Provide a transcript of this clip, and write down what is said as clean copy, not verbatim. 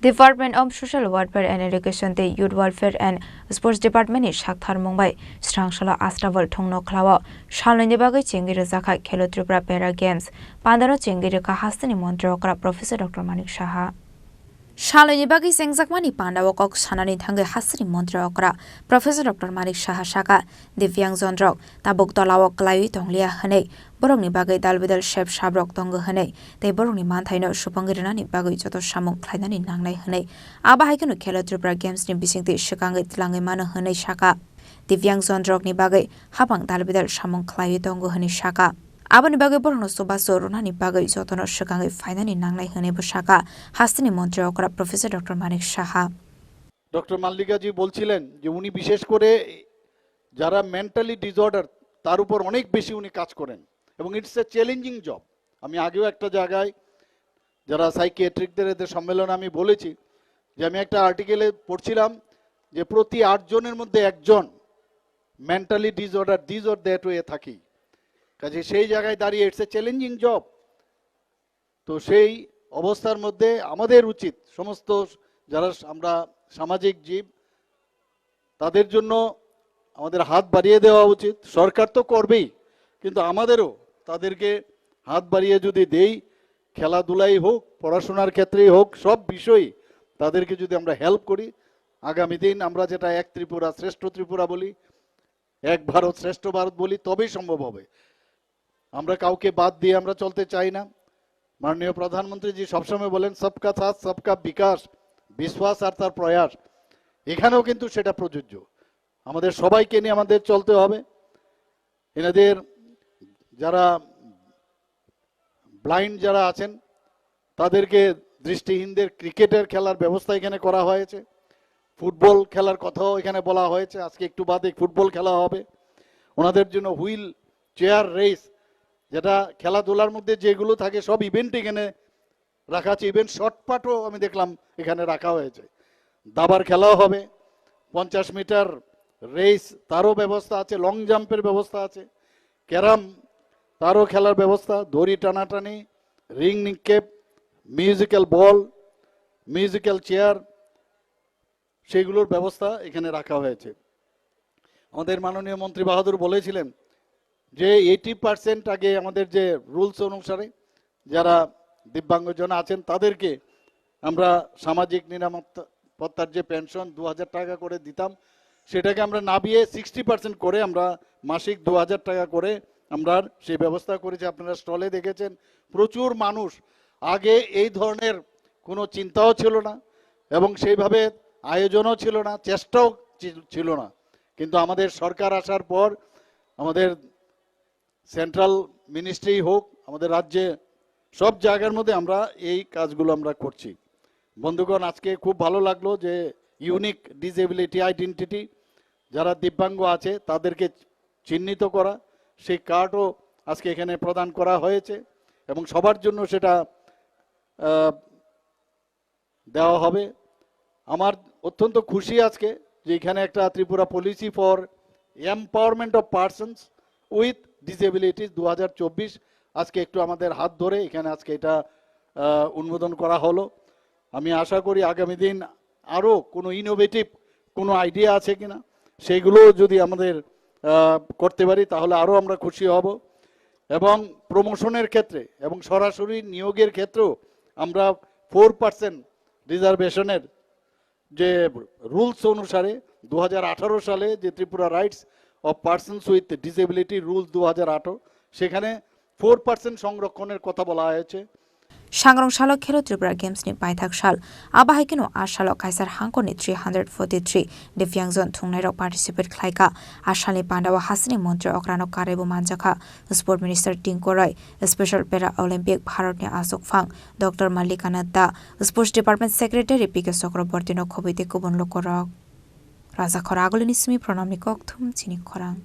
Department of Social Welfare and Education the Youth Welfare and Sports Department ni Shakthar Mumbai Strangshala Astraval Thongno Klawa Shalini bagai chengiri zakha Khelo Tripura Para Games Pandaro chengiri ka hastani Montreal Professor Dr. Manik Shaha Shalini bagai sengjakmani Pandawa kok sanani thangai hastani Montreal Professor Dr. Manik Shaha Shaka Divyang Zondrok tabuk tolawak klawi tonglia hanei borongni bagai dalbidal shep shabrok tongo hanei tei borongni manthaino supangirnani bagai joto samung khlainani nangnai hanei abahaikunu Khelo Tripura Games ni bisingti shikangai tlangai mano hanei Shaka Divyang Zondrok ni bagai habang dalbidal samung khlai tongo hanei Shaka Abani bagai borongno sobaso ronani bagai jotono shikangai fainani nangnai hanei bo Shaka hastani Montreal Professor Dr. Manik Shaha doctor মাল্লিকাজি বলছিলেন যে উনি বিশেষ করে যারা mentally disorder তার উপর অনেক বেশি উনি কাজ করেন এবং ইটস এ চ্যালেঞ্জিং জব আমি আগেও একটা জায়গায় যারা সাইকিয়াট্রিকদের এদের সম্মেলনে আমি বলেছি যে আমি একটা আর্টিকেলে পড়ছিলাম যে প্রতি ৮ জনের মধ্যে একজন mentally disorder this or that way থাকি কাজে সেই জায়গায় দাঁড়িয়ে ইটস এ চ্যালেঞ্জিং জব তো সেই অবস্থার মধ্যে আমাদের উচিত সমস্ত যারা আমরা সামাজিক জীব তাদের জন্য আমাদের হাত বাড়িয়ে দেওয়া উচিত সরকার তো করবেই কিন্তু আমাদেরও তাদেরকে হাত বাড়িয়ে যদি দেই খেলাধুলাই হোক পড়াশোনার ক্ষেত্রেই হোক সব বিষয়ই তাদেরকে যদি আমরা হেল্প করি আগামী দিন আমরা যেটা এক ত্রিপুরা শ্রেষ্ঠ ত্রিপুরা বলি এক ভারত শ্রেষ্ঠ ভারত বলি তবেই সম্ভব হবে আমরা কাউকে বাদ দিয়ে আমরা চলতে চাই না মাননীয় প্রধানমন্ত্রীজি সবসময় বলেন সবকা সাথ সবকা বিকাশ বিশ্বাস আর তার প্রয়াস এখানেও কিন্তু সেটা প্রযোজ্য আমাদের সবাইকে নিয়ে আমাদের চলতে হবে এনাদের যারা ব্লাইন্ড যারা আছেন তাদেরকে দৃষ্টিহীনদের ক্রিকেটের খেলার ব্যবস্থা এখানে করা হয়েছে ফুটবল খেলার কথাও এখানে বলা হয়েছে আজকে একটু বাদে ফুটবল খেলা হবে ওনাদের জন্য হুইল চেয়ার রেস যেটা খেলাধুলার মধ্যে যেগুলো থাকে সব ইভেন্ট এখানে রাখা আছে ইভেন্ট শর্টপাটও আমি দেখলাম এখানে রাখা হয়েছে দাবার খেলাও হবে 50 মিটার রেস তারও ব্যবস্থা আছে লং জাম্পের ব্যবস্থা আছে ক্যারাম তারও খেলার ব্যবস্থা দড়ি টানাটানি রিং নিক্ষেপ মিউজিক্যাল বল মিউজিক্যাল চেয়ার সেগুলোর ব্যবস্থা এখানে রাখা হয়েছে আমাদের মাননীয় মন্ত্রী বাহাদুর বলেছিলেন যে 80% আগে আমাদের যে রুলস অনুসারে যারা দিব্যাঙ্গজন আছেন তাদেরকে আমরা সামাজিক নিরাপত্তার যে পেনশন 2000 টাকা করে দিতাম সেটাকে আমরা নামিয়ে 60% করে আমরা মাসিক 2000 টাকা করে আমরা সেই ব্যবস্থা করেছি আপনারা স্টলে দেখেছেন প্রচুর মানুষ আগে এই ধরনের কোনো চিন্তাও ছিল না এবং সেইভাবে আয়োজনও ছিল না চেষ্টাও ছিল না কিন্তু আমাদের সরকার আসার পর আমাদের সেন্ট্রাল মিনিস্ট্রি হোক আমাদের রাজ্যে সব জায়গার মধ্যে আমরা এই কাজগুলো আমরা করছি বন্ধুগণ আজকে খুব ভালো লাগলো যে ইউনিক ডিসেবিলিটি আইডেন্টিটি যারা দিব্যাঙ্গ আছে তাদেরকে চিহ্নিত করা সেই কার্ডও আজকে এখানে প্রদান করা হয়েছে এবং সবার জন্য সেটা দেওয়া হবে আমার অত্যন্ত খুশি আজকে যে এখানে একটা Tripura policy for empowerment of persons with disabilities 2024 আজকে একটু আমাদের হাত ধরে এখানে আজকে এটা উন্মোদন করা হলো আমি আশা করি আগামী দিন আরও কোনো ইনোভেটিভ কোনো আইডিয়া আছে কিনা সেগুলো যদি আমাদের করতে পারি তাহলে আরও আমরা খুশি হব এবং প্রমোশনের ক্ষেত্রে এবং সরাসরি নিয়োগের ক্ষেত্রেও আমরা 4% রিজার্ভেশনের যে রুলস অনুসারে 2018 সালে যে Tripura rights of persons with disability rules 2018 সেখানে 4% সংরক্ষণের কথা বলা হয়েছে Shangrong Shalok Khelo Tripura Games ni Paithak Shal Abahikino Ashalok Kaisar Hangko ni 343 Divyang Zone Thungnai participate Klaika Ashali Pandawa Hasini Montreal Okrano Karebo Manjaka Sport Minister Tinko Roy Special Para Olympic Bharat ni Asok Phang Dr. Malikananda Sports Department Secretary Pike Sokrobordino Khobite Kubon Lokorok Raza Khoragolini Sumi Pronamnikok Thum Chini Khorang